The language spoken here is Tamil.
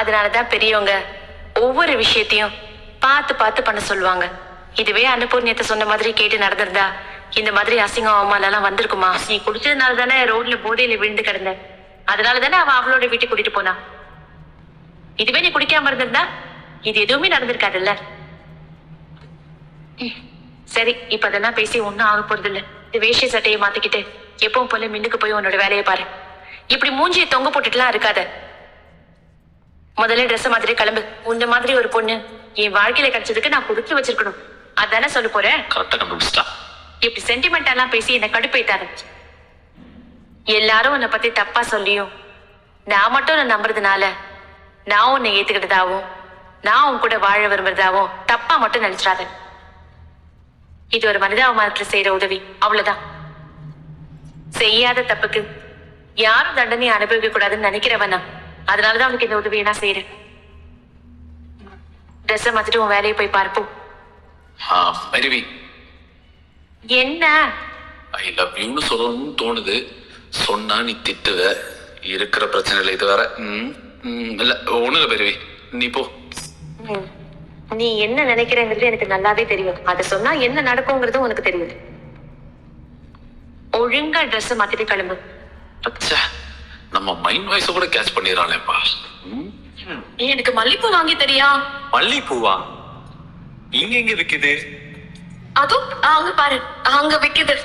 அதனாலதான் பெரியவங்க ஒவ்வொரு விஷயத்தையும் பார்த்து பார்த்து பண்ண சொல்லுவாங்க. இதுவே அன்னபூர்ணியத்தை சொன்ன மாதிரி கேட்டு நடந்திருந்தா இந்த மாதிரி அசிங்கம் அவமானெல்லாம் வந்திருக்குமா? நீ குடிச்சதுனால தானே ரோட்ல போதையில விழுந்து கிடந்த. அதனாலதானே அவ அவளோட வீட்டுக்கு கூட்டிட்டு போனா. இதுவே நீ குடிக்காம இருந்திருந்தா இது எதுவுமே நடந்திருக்காதுல்ல. சரி, இப்ப அதெல்லாம் பேசி ஒன்னும் ஆக போறது இல்ல. இந்த வேஷ்டி சட்டையை மாத்திக்கிட்டு எப்பவும் போல மின்னுக்கு போய் உன்னோட வேலையை பாரு. இப்படி மூஞ்சியை தொங்க போட்டுட்டுலாம் இருக்காத. முதல்ல ட்ரெஸ் மாதிரி கிளம்பு. உன்ன மாதிரி ஒரு பொண்ணு என் வாழ்க்கையில கிடைச்சதுக்கு நான் கொடுத்து வச்சிருக்கணும். அதானே சொல்ல போறேன். இப்படி சென்டிமெண்ட் எல்லாம் பேசி என்ன கடுப்பைத்தாரு. எல்லாரும் உன்னை பத்தி தப்பா சொல்லியும் நான் மட்டும் உன்னை நம்புறதுனால நான் உன்னை ஏத்துக்கிட்டதாவும் நான் உன் கூட வாழ விரும்புறதாவும் தப்பா மட்டும் நினைச்சிடாத. இது ஒரு மனிதாபிமானத்துல செய்யற உதவி, அவ்வளவுதான். செய்யாத தப்புக்கு யாரும் தண்டனை அனுபவிக்க கூடாதுன்னு நினைக்கிறவனா. அதனாலதான் அவனுக்கு இந்த உதவியை நான் செய்யறேன். ட்ரெஸ் மாத்திட்டு உன் வேலையை போய் பார்ப்போம். என்ன ஐ லவ் யூன்னு சொல்லணும்னு தோணுது. சொன்னா நீ திட்டுவ. இருக்கிற பிரச்சனைல இது வேற. இல்ல ஒண்ணுல பெருவி, நீ போ. நீ என்ன நினைக்கிறேங்கிறது எனக்கு நல்லாவே தெரியும். அதை சொன்னா என்ன நடக்கும்ங்கிறது உனக்கு தெரியும். ஒழுங்கா ட்ரெஸ் மாத்திட்டு கிளம்பு. நம்ம மைண்ட் வாய்ஸ் கூட கேட்ச் பண்ணிடுறானேப்பா. எனக்கு மல்லிப்பூ வாங்கி தெரியா? மல்லிப்பூவா? இங்க எங்க விக்குது? அதுவும் அங்க பாரு, அங்க விக்குது.